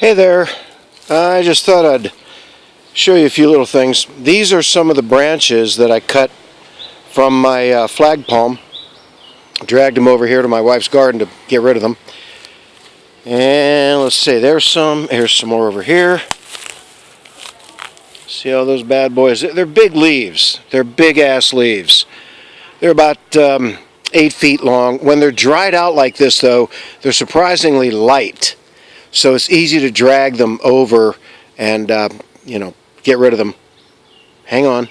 Hey there, I just thought I'd show you a few little things. These are some of the branches that I cut from my flag palm. Dragged them over here to my wife's garden to get rid of them. And let's see, there's some. Here's some more over here. See all those bad boys? They're big leaves. They're big ass leaves. They're about 8 feet long. When they're dried out like this though, they're surprisingly light. So it's easy to drag them over and, get rid of them. Hang on.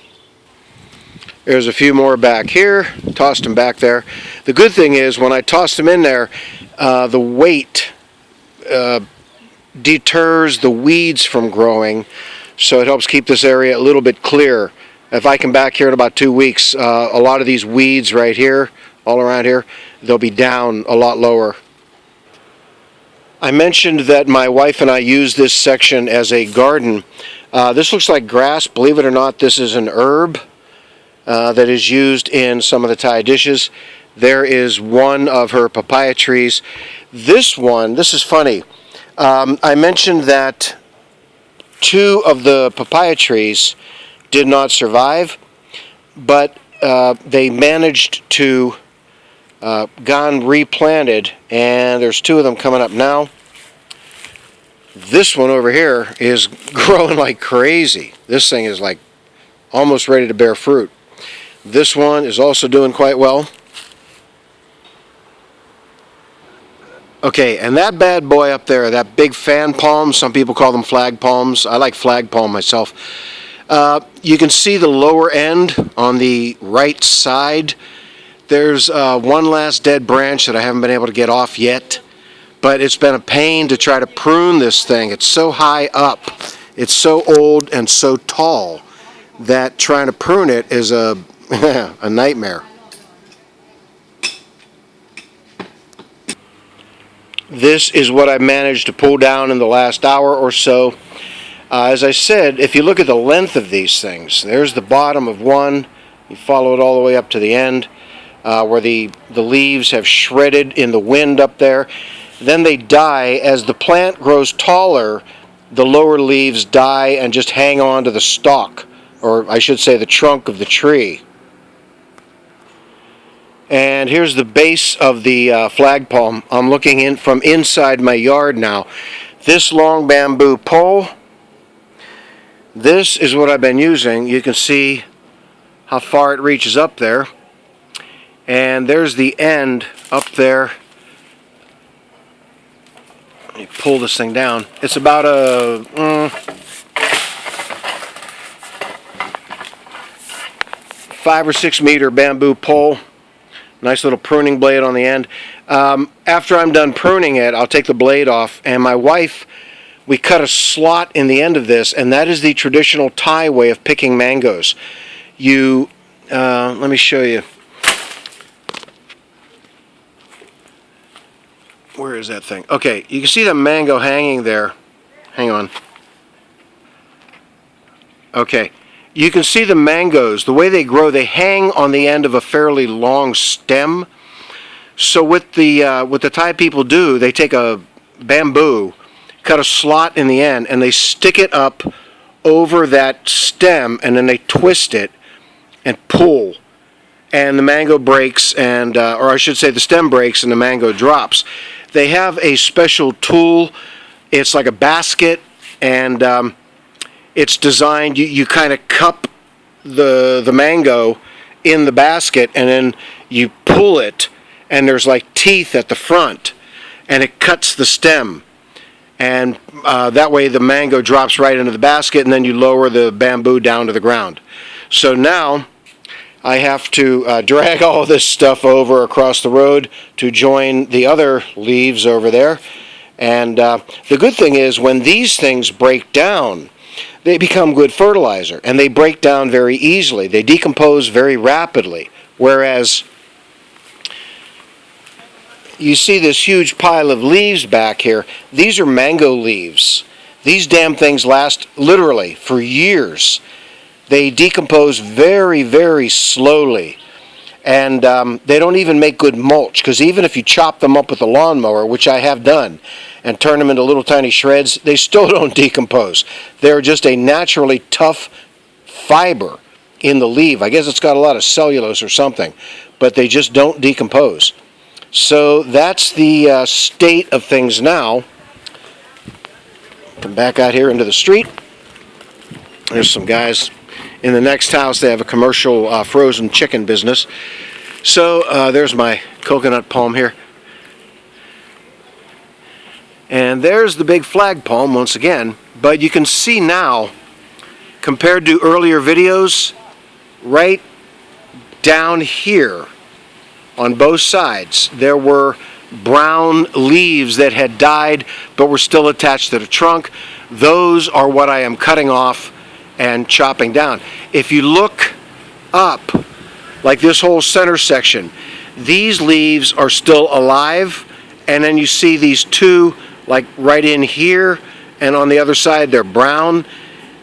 There's a few more back here. Tossed them back there. The good thing is when I tossed them in there, the weight deters the weeds from growing. So it helps keep this area a little bit clear. If I come back here in about 2 weeks, a lot of these weeds right here, all around here, they'll be down a lot lower. I mentioned that my wife and I use this section as a garden. This looks like grass. Believe it or not, this is an herb that is used in some of the Thai dishes. There is one of her papaya trees. This is funny. I mentioned that 2 of the papaya trees did not survive, but they managed to gone replanted, and there's 2 of them coming up now. This one over here is growing like crazy. This thing is like almost ready to bear fruit. This one is also doing quite well. Okay, and that bad boy up there, that big fan palm, some people call them flag palms. I like flag palm myself. You can see the lower end on the right side. There's one last dead branch that I haven't been able to get off yet, but it's been a pain to try to prune this thing. It's so high up, it's so old and so tall that trying to prune it is a nightmare. This is what I managed to pull down in the last hour or so. As I said, if you look at the length of these things, there's the bottom of one. You follow it all the way up to the end. Where the leaves have shredded in the wind up there. Then they die. As the plant grows taller, the lower leaves die and just hang on to the stalk, or I should say the trunk of the tree. And here's the base of the flag palm. I'm looking in from inside my yard now. This long bamboo pole, this is what I've been using. You can see how far it reaches up there. And there's the end up there. Let me pull this thing down. It's about a 5 or 6 meter bamboo pole. Nice little pruning blade on the end. After I'm done pruning it, I'll take the blade off, and my wife, we cut a slot in the end of this, and that is the traditional Thai way of picking mangoes. Let me show you. Where is that thing? Okay, you can see the mango hanging there. Hang on. Okay, you can see the mangoes, the way they grow, they hang on the end of a fairly long stem. So what the Thai people do, they take a bamboo, cut a slot in the end, and they stick it up over that stem, and then they twist it and pull. And the mango breaks, and or I should say the stem breaks and the mango drops. They have a special tool. It's like a basket, and it's designed, you kind of cup the mango in the basket, and then you pull it, and there's like teeth at the front, and it cuts the stem. And that way the mango drops right into the basket, and then you lower the bamboo down to the ground. So now I have to drag all this stuff over across the road to join the other leaves over there. And the good thing is when these things break down, they become good fertilizer, and they break down very easily. They decompose very rapidly. Whereas you see this huge pile of leaves back here. These are mango leaves. These damn things last literally for years. They decompose very, very slowly. And they don't even make good mulch, because even if you chop them up with a lawnmower, which I have done, and turn them into little tiny shreds, they still don't decompose. They're just a naturally tough fiber in the leaf. I guess it's got a lot of cellulose or something, but they just don't decompose. So that's the state of things now. Come back out here into the street. There's some guys in the next house. They have a commercial frozen chicken business. So there's my coconut palm here. And there's the big flag palm once again. But you can see now, compared to earlier videos, right down here on both sides, there were brown leaves that had died but were still attached to the trunk. Those are what I am cutting off and chopping down. If you look up, like this whole center section, these leaves are still alive, and then you see these two, like right in here and on the other side, they're brown.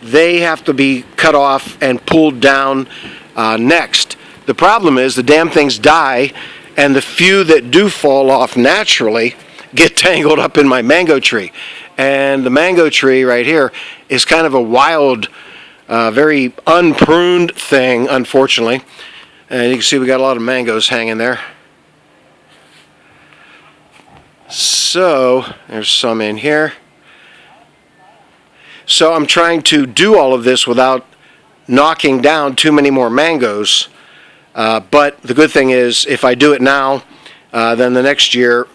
They have to be cut off and pulled down next. The problem is the damn things die, and the few that do fall off naturally get tangled up in my mango tree. And the mango tree right here is kind of a wild, very unpruned thing, unfortunately. And you can see we got a lot of mangoes hanging there. So there's some in here. So I'm trying to do all of this without knocking down too many more mangoes. But the good thing is, if I do it now, then the next year,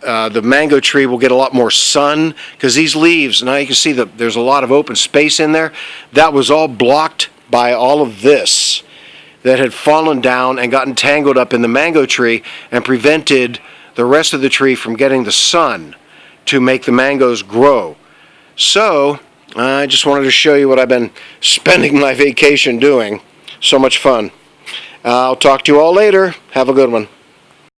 the mango tree will get a lot more sun, because these leaves, now you can see that there's a lot of open space in there. That was all blocked by all of this that had fallen down and gotten tangled up in the mango tree and prevented the rest of the tree from getting the sun to make the mangoes grow. So I just wanted to show you what I've been spending my vacation doing. So much fun. I'll talk to you all later. Have a good one.